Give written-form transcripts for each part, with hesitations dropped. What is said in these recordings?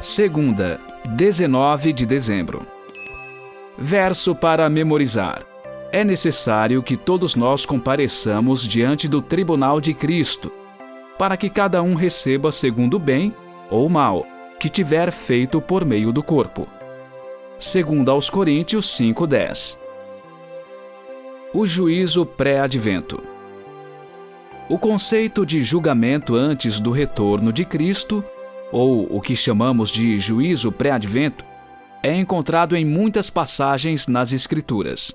Segunda, 19 de dezembro. Verso para memorizar. É necessário que todos nós compareçamos diante do tribunal de Cristo, para que cada um receba segundo o bem ou mal que tiver feito por meio do corpo. Segundo aos Coríntios 5:10. O juízo pré-advento. O conceito de julgamento antes do retorno de Cristo, ou o que chamamos de juízo pré-advento, é encontrado em muitas passagens nas Escrituras.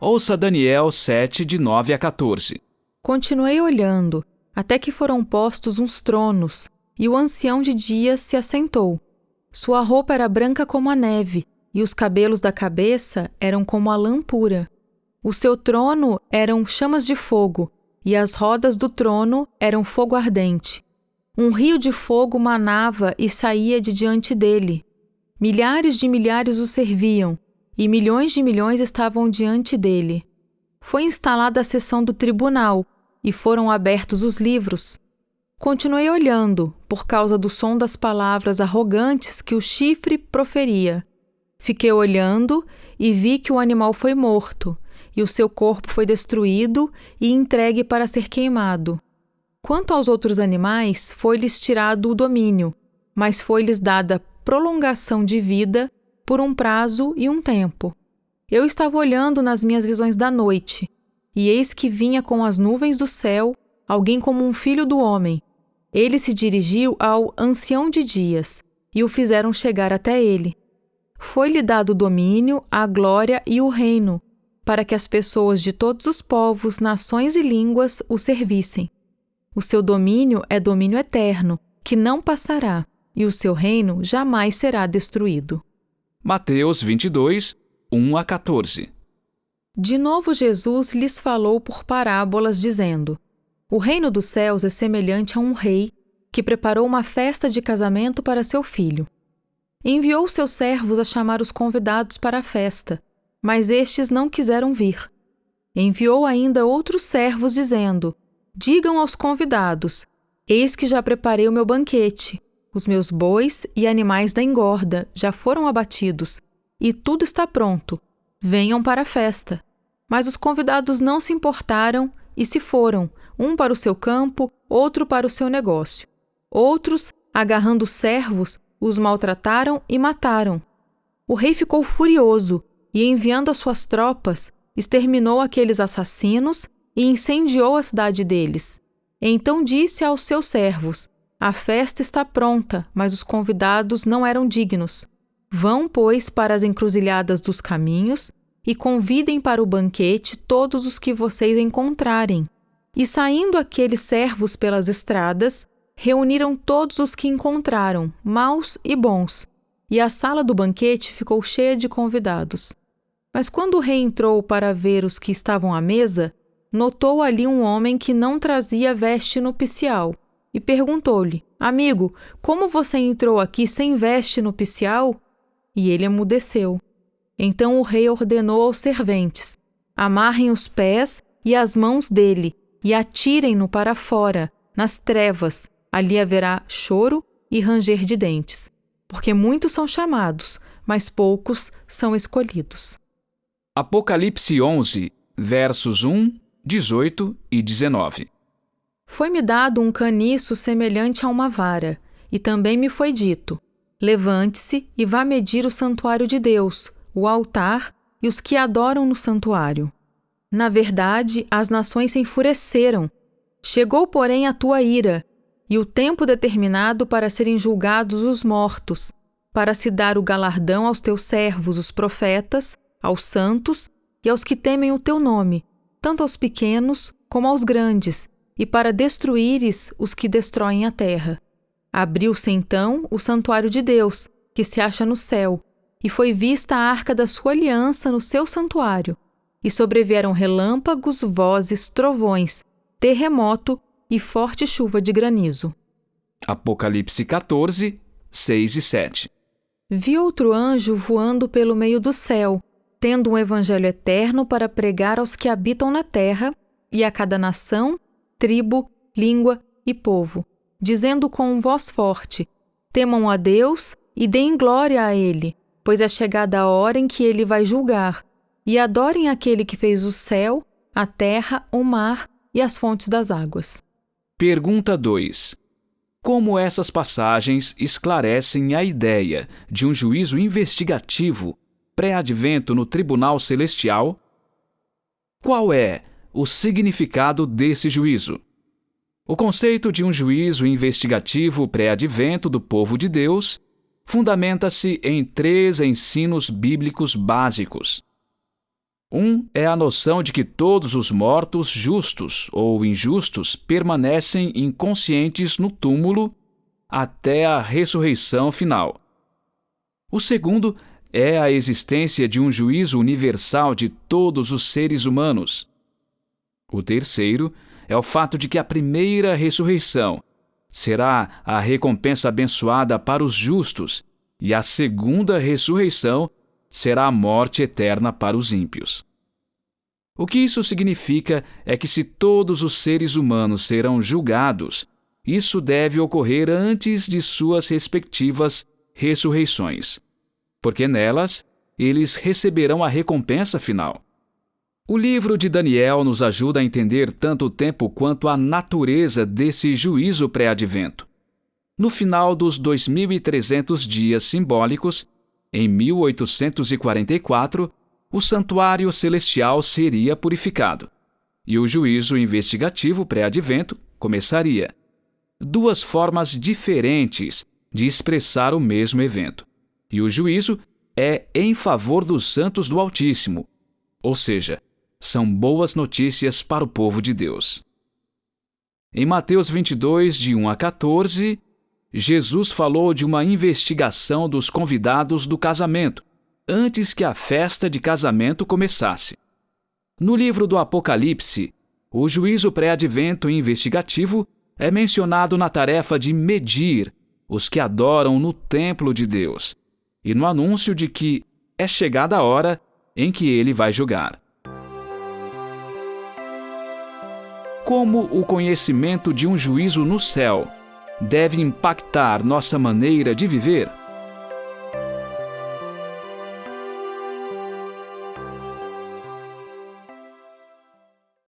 Ouça Daniel 7, de 9 a 14. Continuei olhando, até que foram postos uns tronos, e o ancião de dias se assentou. Sua roupa era branca como a neve, e os cabelos da cabeça eram como a lã pura. O seu trono eram chamas de fogo, e as rodas do trono eram fogo ardente. Um rio de fogo manava e saía de diante dele. Milhares de milhares o serviam, e milhões de milhões estavam diante dele. Foi instalada a sessão do tribunal, e foram abertos os livros. Continuei olhando, por causa do som das palavras arrogantes que o chifre proferia. Fiquei olhando e vi que o animal foi morto, e o seu corpo foi destruído e entregue para ser queimado. Quanto aos outros animais, foi-lhes tirado o domínio, mas foi-lhes dada prolongação de vida por um prazo e um tempo. Eu estava olhando nas minhas visões da noite, e eis que vinha com as nuvens do céu alguém como um filho do homem. Ele se dirigiu ao ancião de dias, e o fizeram chegar até ele. Foi-lhe dado o domínio, a glória e o reino, para que as pessoas de todos os povos, nações e línguas o servissem. O seu domínio é domínio eterno, que não passará, e o seu reino jamais será destruído. Mateus 22, 1 a 14. De novo Jesus lhes falou por parábolas, dizendo: O reino dos céus é semelhante a um rei que preparou uma festa de casamento para seu filho. Enviou seus servos a chamar os convidados para a festa, mas estes não quiseram vir. Enviou ainda outros servos, dizendo: Digam aos convidados: Eis que já preparei o meu banquete. Os meus bois e animais da engorda já foram abatidos, e tudo está pronto. Venham para a festa. Mas os convidados não se importaram e se foram, um para o seu campo, outro para o seu negócio. Outros, agarrando os servos, os maltrataram e mataram. O rei ficou furioso e, enviando as suas tropas, exterminou aqueles assassinos e incendiou a cidade deles. Então disse aos seus servos: A festa está pronta, mas os convidados não eram dignos. Vão, pois, para as encruzilhadas dos caminhos e convidem para o banquete todos os que vocês encontrarem. E saindo aqueles servos pelas estradas, reuniram todos os que encontraram, maus e bons, e a sala do banquete ficou cheia de convidados. Mas quando o rei entrou para ver os que estavam à mesa, notou ali um homem que não trazia veste nupcial, e perguntou-lhe: Amigo, como você entrou aqui sem veste nupcial? E ele emudeceu. Então o rei ordenou aos serventes: Amarrem os pés e as mãos dele, e atirem-no para fora, nas trevas. Ali haverá choro e ranger de dentes, porque muitos são chamados, mas poucos são escolhidos. Apocalipse 11, versos 1, 18 e 19. Foi-me dado um caniço semelhante a uma vara, e também me foi dito: Levante-se e vá medir o santuário de Deus, o altar e os que adoram no santuário. Na verdade, as nações se enfureceram. Chegou, porém, a tua ira, e o tempo determinado para serem julgados os mortos, para se dar o galardão aos teus servos, os profetas, aos santos e aos que temem o teu nome, tanto aos pequenos como aos grandes, e para destruíres os que destroem a terra. Abriu-se então o santuário de Deus, que se acha no céu, e foi vista a arca da sua aliança no seu santuário. E sobrevieram relâmpagos, vozes, trovões, terremoto e forte chuva de granizo. Apocalipse 14, 6 e 7. Vi outro anjo voando pelo meio do céu, tendo um evangelho eterno para pregar aos que habitam na terra e a cada nação, tribo, língua e povo. dizendo com voz forte: temam a Deus e deem glória a Ele, pois é chegada a hora em que Ele vai julgar, e adorem aquele que fez o céu, a terra, o mar e as fontes das águas. Pergunta 2. Como essas passagens esclarecem a ideia de um juízo investigativo pré-advento no tribunal celestial? Qual é o significado desse juízo? O conceito de um juízo investigativo pré-advento do povo de Deus fundamenta-se em 3 ensinos bíblicos básicos. É a noção de que todos os mortos, justos ou injustos, permanecem inconscientes no túmulo até a ressurreição final. O segundo é a existência de um juízo universal de todos os seres humanos. O terceiro é o fato de que a primeira ressurreição será a recompensa abençoada para os justos e a segunda ressurreição será a morte eterna para os ímpios. O que isso significa é que se todos os seres humanos serão julgados, isso deve ocorrer antes de suas respectivas ressurreições, porque nelas eles receberão a recompensa final. O livro de Daniel nos ajuda a entender tanto o tempo quanto a natureza desse juízo pré-advento. No final dos 2.300 dias simbólicos, em 1844, o santuário celestial seria purificado, e o juízo investigativo pré-advento começaria. 2 formas diferentes de expressar o mesmo evento. E o juízo é em favor dos santos do Altíssimo, ou seja, são boas notícias para o povo de Deus. Em Mateus 22, de 1 a 14, Jesus falou de uma investigação dos convidados do casamento, antes que a festa de casamento começasse. No livro do Apocalipse, o juízo pré-advento investigativo é mencionado na tarefa de medir os que adoram no templo de Deus e no anúncio de que é chegada a hora em que ele vai julgar. Como o conhecimento de um juízo no céu deve impactar nossa maneira de viver?